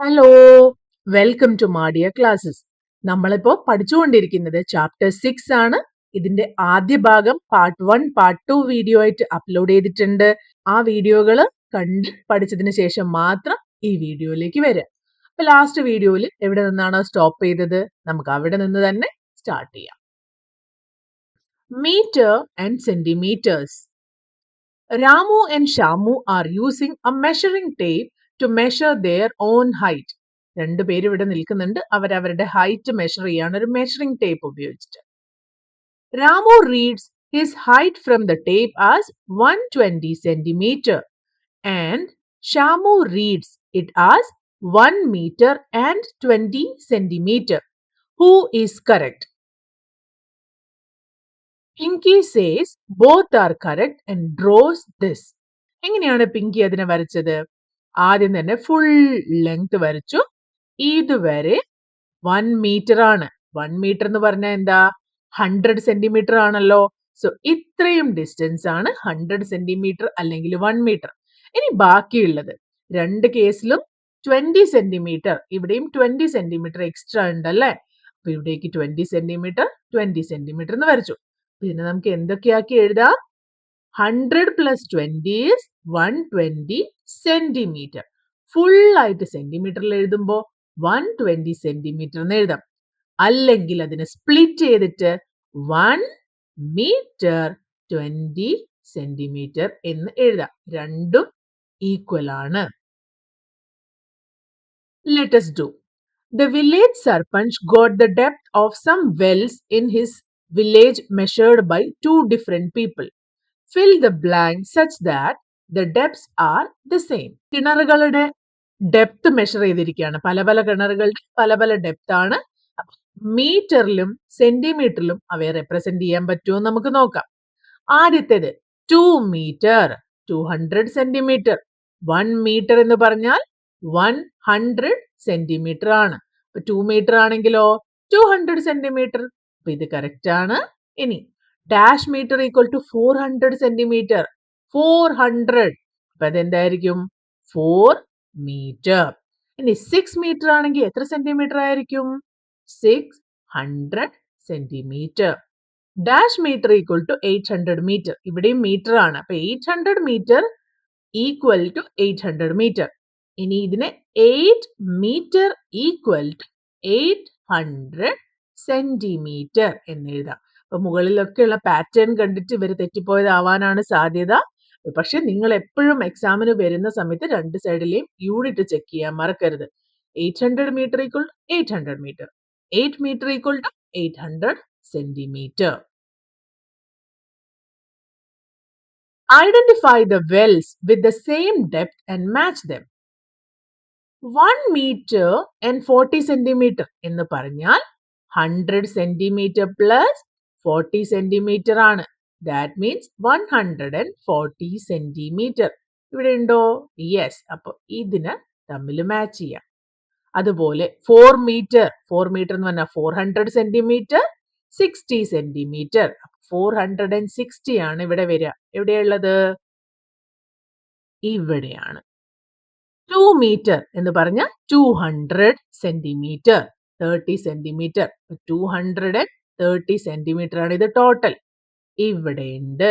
Hello, welcome to Madiya classes. നമ്മളിപ്പോ പഠിച്ചുകൊണ്ടിരിക്കുന്നത് chapter 6 ആണ്. ഇതിന്റെ ആദ്യ ഭാഗം പാർട്ട് 1, പാർട്ട് 2 വീഡിയോ ആയിട്ട് അപ്ലോഡ് ചെയ്തിട്ടുണ്ട്. ആ വീഡിയോകൾ കണ്ട് പഠിച്ചതിന് ശേഷം മാത്രം ഈ വീഡിയോയിലേക്ക് വരിക. അപ്പൊ ലാസ്റ്റ് വീഡിയോയിൽ എവിടെ നിന്നാണോ സ്റ്റോപ്പ് ചെയ്തത്, നമുക്ക് അവിടെ നിന്ന് തന്നെ സ്റ്റാർട്ട് ചെയ്യാം. Meter and centimeters. Ramu and Shamu are using a measuring tape to measure their own height. രണ്ടുപേരും ഇവിടെ നിൽക്കുന്നുണ്ട്. അവരവരുടെ ഹൈറ്റ് മെഷർ ചെയ്യാണ് ഒരു മെഷറിംഗ് ടേപ്പ് ഉപയോഗിച്ചിട്ട്. Ramu reads his height from the tape as 120 centimeter and Shamu reads it as 1 meter and 20 centimeter. Who is correct? Pinky says both are correct and draws this. എങ്ങനെയാണ് പിങ്കി അതിനെ വരച്ചത്? ആദ്യം തന്നെ full length വരച്ചു. ഇതുവരെ 1 metre ആണ്. 1 metre എന്ന് പറഞ്ഞാൽ എന്താ? 100 സെന്റിമീറ്റർ ആണല്ലോ. സോ ഇത്രയും ഡിസ്റ്റൻസ് ആണ് 100 സെന്റിമീറ്റർ അല്ലെങ്കിൽ 1 മീറ്റർ. ഇനി ബാക്കിയുള്ളത് രണ്ട് കേസിലും 20 സെന്റിമീറ്റർ, ഇവിടെയും 20 സെന്റിമീറ്റർ എക്സ്ട്രാ ഉണ്ടല്ലേ. അപ്പൊ ഇവിടേക്ക് 20 സെന്റിമീറ്റർ 20 സെന്റിമീറ്റർ എന്ന് വരച്ചു. പിന്നെ നമുക്ക് എന്തൊക്കെയാക്കി എഴുതാം? 100 plus 20 is 120 സെന്റിമീറ്റർ. ഫുൾ ആയിട്ട് സെന്റിമീറ്ററിൽ എഴുതുമ്പോൾ 120 സെന്റിമീറ്റർ എന്ന് എഴുതാം. അല്ലെങ്കിൽ അതിനെ സ്പ്ലിറ്റ് ചെയ്തിട്ട് 1 മീറ്റർ 20 സെന്റിമീറ്റർ എന്ന് എഴുതാം. രണ്ടും ഈക്വൽ ആണ്. Let us do. The village sarpanch got the depth of some wells in his village measured by two different people. Fill the blank such that the depths are the same. കിണറുകളുടെ depth measure ചെയ്തിരിക്കുകയാണ്. പല പല കിണറുകളുടെ പല പല depth ആണ്. മീറ്ററിലും സെന്റിമീറ്ററിലും അവയെ represent ചെയ്യാൻ പറ്റുമോ നമുക്ക് നോക്കാം. ആദ്യത്തേത് 2 മീറ്റർ 200 സെന്റിമീറ്റർ. 1 മീറ്റർ എന്ന് പറഞ്ഞാൽ 100 സെന്റിമീറ്റർ ആണ്. 2 മീറ്റർ ആണെങ്കിലോ 200 സെന്റിമീറ്റർ. അപ്പൊ ഇത് കറക്റ്റ് ആണ്. ഇനി dash metre equal to 400 centimetre. 400. അപ്പൊ അതെന്തായിരിക്കും? 4 മീറ്റർ. ഇനി 6 മീറ്റർ ആണെങ്കിൽ എത്ര സെന്റിമീറ്റർ ആയിരിക്കും? 600 centimetre. Dash metre equal to 800 metre. ഇവിടെയും മീറ്റർ ആണ്. അപ്പൊ 800 മീറ്റർ ഈക്വൽ ടു 800 മീറ്റർ. ഇനി ഇതിനെ 8 മീറ്റർ ഈക്വൽ ടു 800 സെന്റിമീറ്റർ എന്ന് എഴുതാം. അപ്പൊ മുകളിലൊക്കെയുള്ള പാറ്റേൺ കണ്ടിട്ട് ഇവർ തെറ്റിപ്പോയതാവാനാണ് സാധ്യത. പക്ഷെ നിങ്ങൾ എപ്പോഴും എക്സാമിന് വരുന്ന സമയത്ത് രണ്ട് സൈഡിലെയും യൂണിറ്റ് ചെക്ക് ചെയ്യാൻ മറക്കരുത്. 800 metre equal to 800 metre. 8 metre equal to 800 centimetre. Identify the wells with the same depth and match them. 1 meter and 40 centimeter എന്ന് പറഞ്ഞാൽ 100 centimeter plus 40 centimeter ആണ്. That means 140 centimeter. ഇവിടെ ഉണ്ടോ? യെസ്. അപ്പൊ ഇതിന് തമ്മിൽ മാച്ച് ചെയ്യാം. അതുപോലെ 4 മീറ്റർ എന്ന് പറഞ്ഞാൽ 400 സെന്റിമീറ്റർ 60 സെന്റിമീറ്റർ. 460 ആണ് ഇവിടെ വരിക. എവിടെയുള്ളത്? ഇവിടെയാണ്. 2 മീറ്റർ എന്ന് പറഞ്ഞാൽ 200 സെന്റിമീറ്റർ 30 സെന്റിമീറ്റർ. 230 സെന്റിമീറ്റർ ആണ് ഇത് ടോട്ടൽ. ഇവിടെ ഉണ്ട്.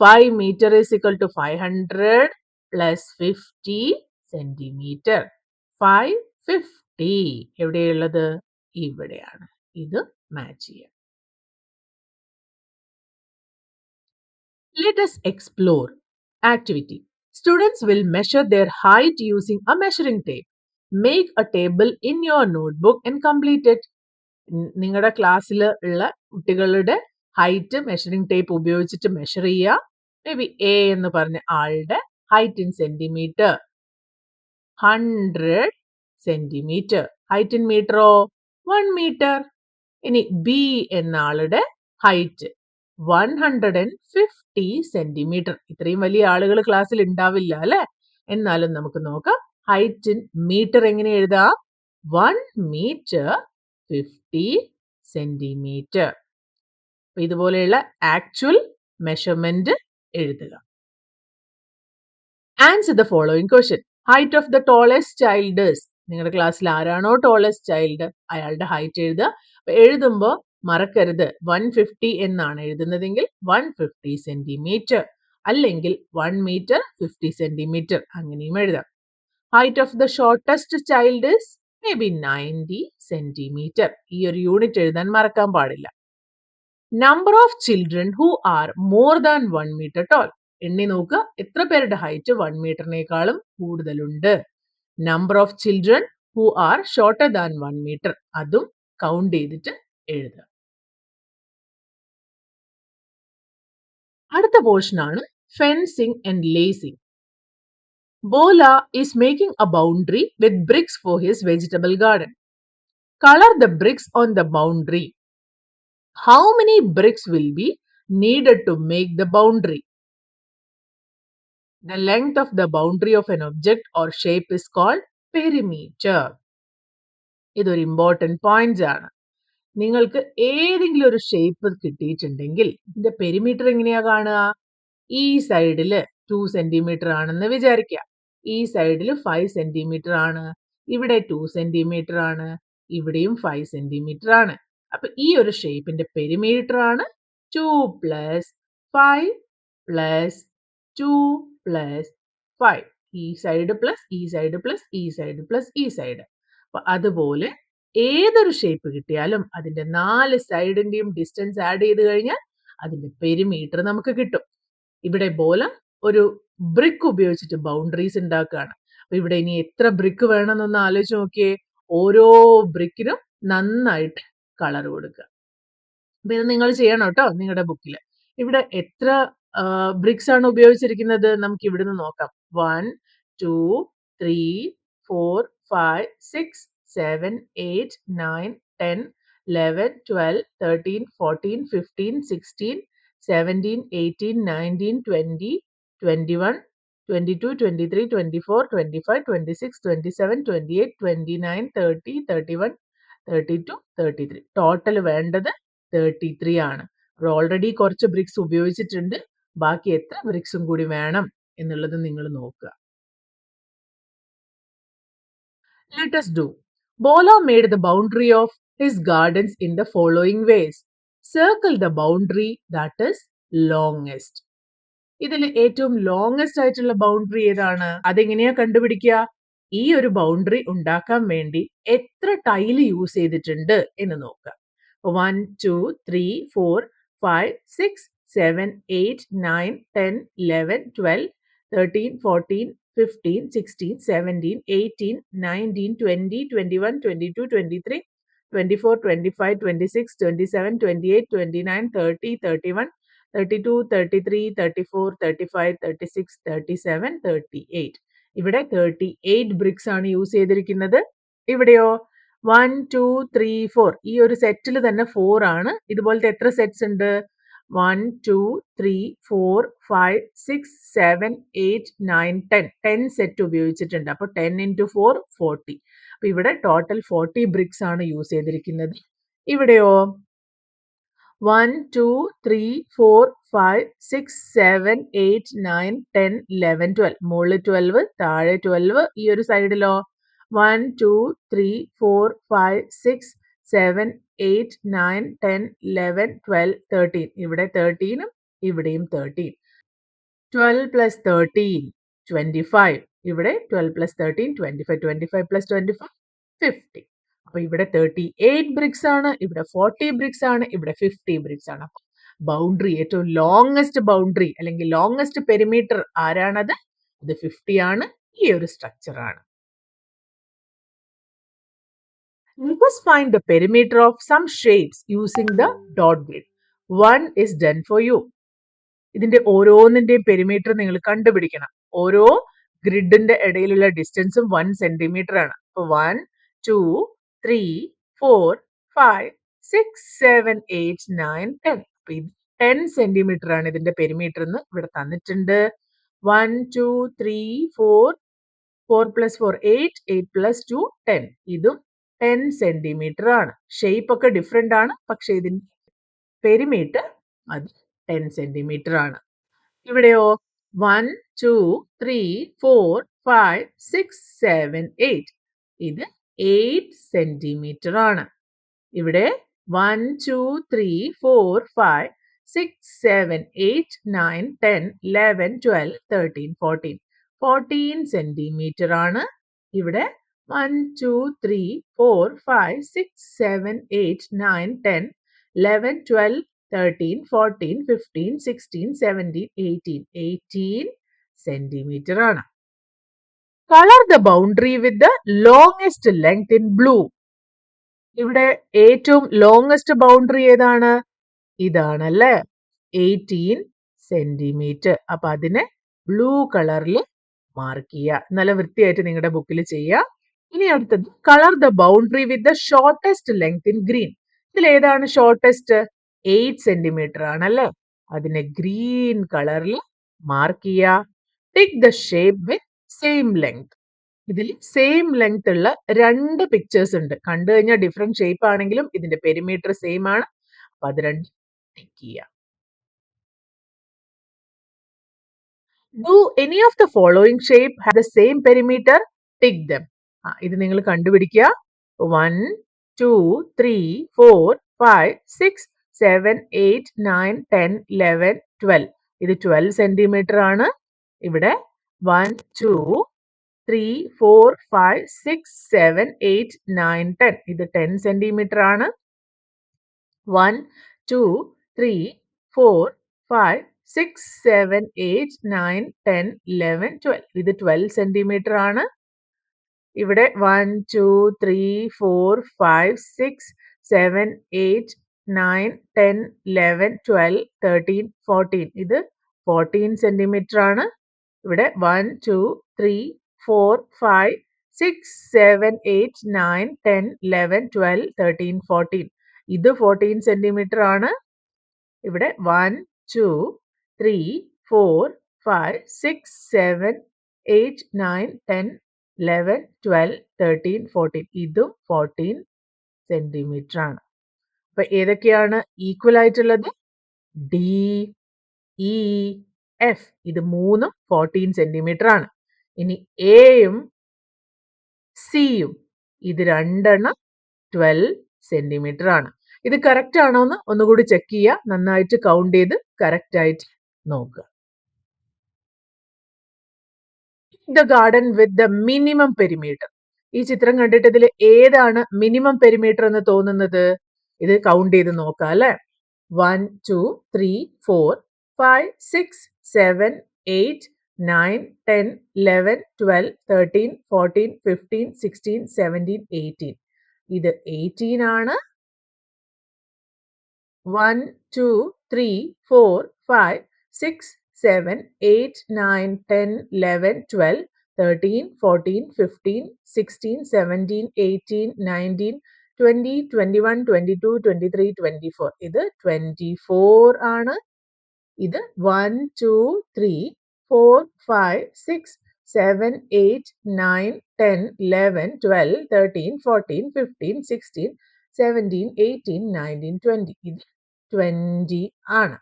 5 metre is equal to 500 plus 50 centimetre. 550. എവിടെയുള്ളത്? ഇവിടെയാണ്. ഇത് മാച്ച് ചെയ്യാം. Let us explore. Activity. Students will measure their height using a measuring tape. Make a table in your notebook and complete it. നിങ്ങളുടെ ക്ലാസ്സിൽ ഉള്ള കുട്ടികളുടെ ഹൈറ്റ് മെഷറിംഗ് ടേപ്പ് ഉപയോഗിച്ചിട്ട് measure ചെയ്യുക. മേ ബി എ എന്ന് പറഞ്ഞ ആളുടെ height in centimetre 100 centimetre. Height in മീറ്ററോ 1 മീറ്റർ. ഇനി ബി എന്ന ആളുടെ ഹൈറ്റ് 150 സെന്റിമീറ്റർ. ഇത്രയും വലിയ ആളുകൾ ക്ലാസ്സിൽ ഉണ്ടാവില്ല അല്ലെ. എന്നാലും നമുക്ക് നോക്കാം. ഹൈറ്റ് ഇൻ മീറ്റർ എങ്ങനെ എഴുതാം? 1 മീറ്റർ 50 സെന്റിമീറ്റർ. ഇതുപോലെയുള്ള ആക്ച്വൽ മെഷർമെന്റ് എഴുതുക. Answer the following question. Height of the tallest child is. നിങ്ങളുടെ ക്ലാസ്സിൽ ആരാണോ ടോളസ്റ്റ് ചൈൽഡ് അയാളുടെ ഹൈറ്റ് എഴുതുക. അപ്പൊ എഴുതുമ്പോൾ മറക്കരുത് 150 എന്നാണ് എഴുതുന്നതെങ്കിൽ 150 സെന്റിമീറ്റർ അല്ലെങ്കിൽ 1 മീറ്റർ 50 സെന്റിമീറ്റർ അങ്ങനെയും എഴുതാം. Height of the shortest child is may be 90 centimetre. ഈ ഒരു യൂണിറ്റ് എഴുതാൻ മറക്കാൻ പാടില്ല. Number of children who are more than 1 metre tall. എണ്ണി നോക്കുക എത്ര പേരുടെ ഹൈറ്റ് 1 മീറ്ററിനേക്കാളും കൂടുതലുണ്ട്. Number of children who are shorter than 1 metre അതും കൗണ്ട് ചെയ്തിട്ട് എഴുതുക. അടുത്ത പോർഷൻ ആണ് fencing and lacing. Bola is making a boundary with bricks for his vegetable garden. Color the bricks on the boundary. How many bricks will be needed to make the boundary? The length of the boundary of an object or shape is called perimeter. ഇതൊരു important points ആണ്. നിങ്ങൾക്ക് ഏതെങ്കിലും ഒരു shape കിട്ടിയിട്ടുണ്ടെങ്കിൽ ഇതിന്റെ perimeter എങ്ങനെയാ കാണുക? ഈ സൈഡില് 2 സെന്റിമീറ്റർ ആണെന്ന് വിചാരിക്കുക. ഈ സൈഡിൽ 5 സെന്റിമീറ്റർ ആണ്. ഇവിടെ 2 സെന്റിമീറ്റർ ആണ്. ഇവിടെയും 5 സെന്റിമീറ്റർ ആണ്. അപ്പൊ ഈ ഒരു ഷേപ്പിന്റെ പെരിമീറ്റർ ആണ് 2 പ്ലസ് 5 പ്ലസ് 2 പ്ലസ് 5. ഈ സൈഡ് പ്ലസ് ഈ സൈഡ് പ്ലസ് ഈ സൈഡ് പ്ലസ് ഈ സൈഡ്. അപ്പൊ അതുപോലെ ഏതൊരു ഷേപ്പ് കിട്ടിയാലും അതിന്റെ 4 സൈഡിന്റെയും ഡിസ്റ്റൻസ് ആഡ് ചെയ്ത് കഴിഞ്ഞാൽ അതിന്റെ പെരിമീറ്റർ നമുക്ക് കിട്ടും. ഇവിടെ പോലെ ഒരു ബ്രിക്ക് ഉപയോഗിച്ചിട്ട് ബൗണ്ടറീസ് ഉണ്ടാക്കുകയാണ്. അപ്പൊ ഇവിടെ ഇനി എത്ര ബ്രിക്ക് വേണമെന്നൊന്ന് ആലോചിച്ച് നോക്കിയേ. ഓരോ ബ്രിക്കിനും നന്നായിട്ട് കളർ കൊടുക്കുക. അപ്പൊ ഇത് നിങ്ങൾ ചെയ്യണം കേട്ടോ നിങ്ങളുടെ ബുക്കിൽ. ഇവിടെ എത്ര ബ്രിക്സ് ആണ് ഉപയോഗിച്ചിരിക്കുന്നത് നമുക്ക് ഇവിടുന്ന് നോക്കാം. 1 2 3 4 5 6 7 8 9 10 11 12 13 14 15 16 17 18 19 20 21 22 23 24 25 26 27 28 29 30 31 32 33. ടോട്ടൽ വേണ്ടത് 33 ആണ്. ഓൾറെഡി കുറച്ച് ബ്രിക്സ് ഉപയോഗിച്ചിട്ടുണ്ട്. ബാക്കി എത്ര ബ്രിക്സും കൂടി വേണം എന്നുള്ളത് നിങ്ങൾ നോക്കുക. Let us do. Bola made the boundary of his gardens in the following ways. Circle the boundary that is longest. ഇതിൽ ഏറ്റവും ലോങ്സ്റ്റ് ആയിട്ടുള്ള ബൗണ്ടറി ഏതാണ്? അതെങ്ങനെയാ കണ്ടുപിടിക്കുക? ഈ ഒരു ബൗണ്ടറി ഉണ്ടാക്കാൻ വേണ്ടി എത്ര ടൈല് യൂസ് ചെയ്തിട്ടുണ്ട് എന്ന് നോക്കുക. 1 2 3 4 5 6 7 8 9 10 11 12 13 14 15 16 17 18 19 20 21 22 23 24 25 26 27 28 29 30 31 32 33 34 35 36 37 38. ഇവിടെ 38 ബ്രിക്സ് ആണ് യൂസ് ചെയ്തിരിക്കുന്നത്. ഇവിടെയോ 1 2 3 4. ഈ ഒരു സെറ്റിൽ തന്നെ 4 ആണ്. ഇതുപോലത്തെ എത്ര സെറ്റ്സ് ഉണ്ട്? 1 2 3 4 5 6 7 8 9 10. 10 സെറ്റ് ഉപയോഗിച്ചിട്ടുണ്ട്. അപ്പോൾ 10 into 4 40. അപ്പൊ ഇവിടെ ടോട്ടൽ 40 ബ്രിക്സ് ആണ് യൂസ് ചെയ്തിരിക്കുന്നത്. ഇവിടെയോ 1 2 3 4 5 6 7 8 9 10 11 12. മുകളിൽ 12 താഴെ 12. ഈ ഒരു സൈഡിലോ 1 2 3 4 5 6 7 8 9 10 11 12 13. ഇവിടെ 13 ഇവിടെയും 13. 12 plus 13 25. ഇവിടെ 12 plus 13 25. 25 plus 25 50. അപ്പൊ ഇവിടെ 38 ബ്രിക്സ് ആണ്, ഇവിടെ 40 ബ്രിക്സ് ആണ്, ഇവിടെ 50 ബ്രിക്സ് ആണ്. അപ്പൊ ബൗണ്ടറി ഏറ്റവും ലോങ്സ്റ്റ് ബൗണ്ടറി അല്ലെങ്കിൽ ലോങ്സ്റ്റ് പെരിമീറ്റർ ആരാണത്? ഇത് 50 ആണ്. ഈ ഒരു സ്ട്രക്ചർ ആണ്. Let us find the perimeter of some shapes using the dot grid. One is done for you. ഇതിന്റെ ഓരോന്നിന്റെയും പെരിമീറ്റർ നിങ്ങൾ കണ്ടുപിടിക്കണം. ഓരോ ഗ്രിഡിന്റെ ഇടയിലുള്ള ഡിസ്റ്റൻസും 1 സെന്റിമീറ്റർ ആണ്. അപ്പൊ 1 2 3 4 5 6 7 8 9 10. അപ്പൊ 10 സെന്റിമീറ്റർ ആണ് ഇതിന്റെ പെരിമീറ്റർ എന്ന് ഇവിടെ തന്നിട്ടുണ്ട്. 1 2 3 4 4 plus 4 8 8 plus 2 10. ഇതും 10 സെന്റിമീറ്റർ ആണ്. ഷേപ്പ് ഒക്കെ ഡിഫറെന്റ് ആണ്, പക്ഷെ ഇതിന്റെ പെരിമീറ്റർ അത് 10 സെന്റിമീറ്റർ ആണ്. ഇവിടെയോ 1 2 3 4 5 6 7 8. ഇത് 8 സെന്റിമീറ്റർ ആണ്. ഇവിടെ 1, 2, 3, 4, 5, 6, 7, 8, 9, 10, 11, 12, 13, 14. 14 സെന്റിമീറ്റർ ആണ്. ഇവിടെ 1, 2, 3, 4, 5, 6, 7, 8, 9, 10, 11, 12, 13, 14, 15, 16, 17, 18. 18 സെന്റിമീറ്റർ ആണ്. Color the boundary with the longest length in blue. ഇവിടെ ഏറ്റവും ലോങ്സ്റ്റ് ബൗണ്ടറി ഏതാണ്? ഇതാണല്ലേ, 18 സെന്റിമീറ്റർ. അപ്പൊ അതിനെ ബ്ലൂ കളറിൽ മാർക്ക് ചെയ്യുക. നല്ല വൃത്തിയായിട്ട് നിങ്ങളുടെ ബുക്കിൽ ചെയ്യുക. ഇനി അടുത്തത് colour the boundary with the shortest length in green. ഇതിൽ ഏതാണ് ഷോർട്ടസ്റ്റ്? 8 സെന്റിമീറ്റർ ആണല്ലേ, അതിനെ ഗ്രീൻ കളറിൽ മാർക്ക് ചെയ്യുക. Tick the shape with same length. ഇതിൽ സെയിം ലെങ്ത് ഉള്ള 2 പിക്ചേഴ്സ് ഉണ്ട്. കണ്ടു കഴിഞ്ഞാൽ ഡിഫറെന്റ് ഷേപ്പ് ആണെങ്കിലും ഇതിന്റെ പെരിമീറ്റർ സെയിം ആണ്. അപ്പൊ അത് രണ്ടും ടിക്ക് ചെയ്യുക. Do any of the following shape have the same perimeter? Tick them. ഇത് നിങ്ങൾ കണ്ടുപിടിക്കുക. 1, 2, 3, 4, 5, 6, 7, 8, 9, 10, 11, 12. ഇത് 12 സെന്റിമീറ്റർ ആണ്. ഇവിടെ 1, 2, 3, 4, 5, 6, 7, 8, 9, 10. ഇത് 10 സെന്റിമീറ്റർ ആണ്. 1, 2, 3, 4, 5, 6, 7, 8, 9, 10, 11, 12. ഇത് 12 സെന്റിമീറ്റർ ആണ്. ഇവിടെ 1, 2, 3, 4, 5, 6, 7, 8, 9, 10, 11, 12, 13, 14. ഇത് 14 സെന്റിമീറ്റർ ആണ്. ഇവിടെ 1, 2, 3, 4, 5, 6, 7, 8, 9, 10, 11, 12, 13, 14. ഇത് 14 സെന്റിമീറ്റർ ആണ്. ഇവിടെ 1, 2, 3, 4, 5, 6, 7, 8, 9, 10, 11, 12, 13, 14. ഇതും 14 സെന്റിമീറ്റർ ആണ്. അപ്പൊ ഏതൊക്കെയാണ് ഈക്വൽ ആയിട്ടുള്ളത്? D, E, F. ഇത് മൂന്നും 14 സെന്റിമീറ്റർ ആണ്. ഇനി എയും സിയും ഇത് രണ്ടെണ്ണം 12 സെന്റിമീറ്റർ ആണ്. ഇത് കറക്റ്റ് ആണോ എന്ന് ഒന്നുകൂടി ചെക്ക് ചെയ്യുക. നന്നായിട്ട് കൗണ്ട് ചെയ്ത് കറക്റ്റ് ആയിട്ട് നോക്കുക. The garden with the minimum perimeter. ഈ ചിത്രം കണ്ടിട്ട് ഇതിൽ ഏതാണ് മിനിമം പെരിമീറ്റർ എന്ന് തോന്നുന്നത്? ഇത് കൗണ്ട് ചെയ്ത് നോക്കാം അല്ലെ. 1, 2, 3, 4, 5, 6, 7, 8, 9, 10, 11, 12, 13, 14, 15, 16, 17, 18. ഇത് 18 ആണ്. 1, 2, 3, 4, 5, 6, 7, 8, 9, 10, 11, 12, 13, 14, 15, 16, 17, 18, 19, 20, 21, 22, 23, 24. ഇത് 24 ആണ്. ഇത് 1, 2, 3, 4, 5, 6, 7, 8, 9, 10, 11, 12, 13, 14, 15, 16, 17, 18, 19, 20. ഇത് 20 ആണ്.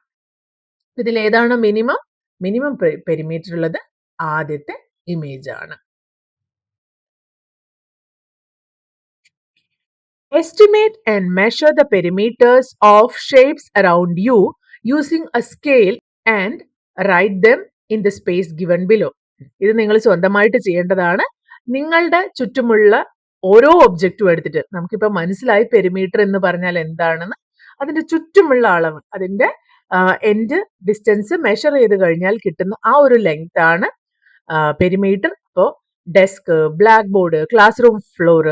ഇതിൽ ഏതാണ് മിനിമം? മിനിമം പെരിമീറ്റർ ഉള്ളത് ആദ്യത്തെ ഇമേജ് ആണ്. Estimate and measure the perimeters of shapes around you using a scale and write them in the space given below. ഇത് നിങ്ങൾ സ്വന്തമായിട്ട് ചെയ്യേണ്ടതാണ്. നിങ്ങളുടെ ചുറ്റുമുള്ള ഓരോ ഒബ്ജക്റ്റും എടുത്തിട്ട്, നമുക്കിപ്പോൾ മനസ്സിലായി പെരിമീറ്റർ എന്ന് പറഞ്ഞാൽ എന്താണെന്ന്, അതിന്റെ ചുറ്റുമുള്ള അളവ്, അതിന്റെ എൻഡ് ഡിസ്റ്റൻസ് മെഷർ ചെയ്ത് കഴിഞ്ഞാൽ കിട്ടുന്ന ആ ഒരു ലെങ്ത് ആണ് പെരിമീറ്റർ. അപ്പോൾ desk, black board, class room floor,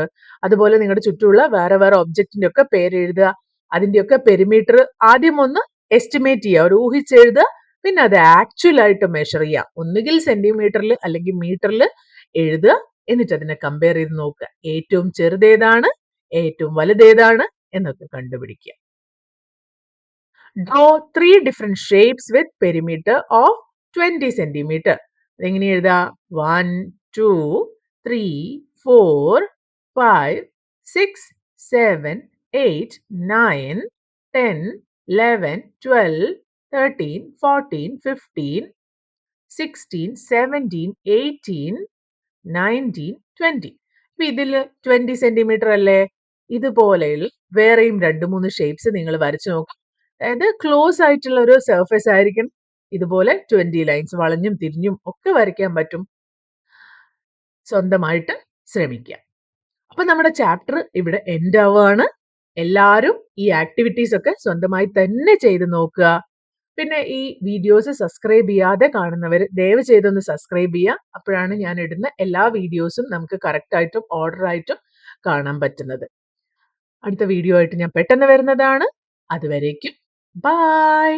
അതുപോലെ നിങ്ങളുടെ ചുറ്റുമുള്ള വേറെ വേറെ ഒബ്ജക്റ്റിന്റെ ഒക്കെ പേര് എഴുതുക. അതിന്റെയൊക്കെ പെരിമീറ്റർ ആദ്യം ഒന്ന് എസ്റ്റിമേറ്റ് ചെയ്യുക, ഒരു ഊഹിച്ചെഴുതുക. പിന്നെ അത് ആക്ച്വൽ ആയിട്ട് മെഷർ ചെയ്യുക. ഒന്നുകിൽ സെന്റിമീറ്ററിൽ അല്ലെങ്കിൽ മീറ്ററിൽ എഴുതുക. എന്നിട്ട് അതിനെ കമ്പയർ ചെയ്ത് നോക്കുക. ഏറ്റവും ചെറുതേതാണ്, ഏറ്റവും വലുതേതാണ് എന്നൊക്കെ കണ്ടുപിടിക്കുക. Draw 3 different shapes with perimeter of 20 centimeter. എങ്ങനെ എഴുതാ? 1, 2, 3, 4, 5, 6, 7, 8, 9, 10, 11, 12, 13, 14, 15, 16, 17, 18, 19, 20. ഇതില് 20 സെന്റിമീറ്റർ അല്ലേ? ഇതുപോലെയുള്ള വേറെയും 2-3 ഷേപ്സ് നിങ്ങൾ വരച്ചു നോക്കുക. അതായത് ക്ലോസ് ആയിട്ടുള്ള ഒരു സർഫേസ് ആയിരിക്കണം. ഇതുപോലെ 20 ലൈൻസ് വളഞ്ഞും തിരിഞ്ഞും ഒക്കെ വരയ്ക്കാൻ പറ്റും. സ്വന്തമായിട്ട് ശ്രമിക്കുക. അപ്പൊ നമ്മുടെ ചാപ്റ്റർ ഇവിടെ എൻഡ് ആവുകയാണ്. എല്ലാവരും ഈ ആക്ടിവിറ്റീസ് ഒക്കെ സ്വന്തമായി തന്നെ ചെയ്ത് നോക്കുക. പിന്നെ ഈ വീഡിയോസ് സബ്സ്ക്രൈബ് ചെയ്യാതെ കാണുന്നവർ ദയവ് ചെയ്തൊന്ന് സബ്സ്ക്രൈബ് ചെയ്യുക. അപ്പോഴാണ് ഞാൻ ഇടുന്ന എല്ലാ വീഡിയോസും നമുക്ക് കറക്റ്റ് ആയിട്ടും ഓർഡർ ആയിട്ടും കാണാൻ പറ്റുന്നത്. അടുത്ത വീഡിയോ ആയിട്ട് ഞാൻ പെട്ടെന്ന് വരുന്നതാണ്. അതുവരേക്കും ബൈ.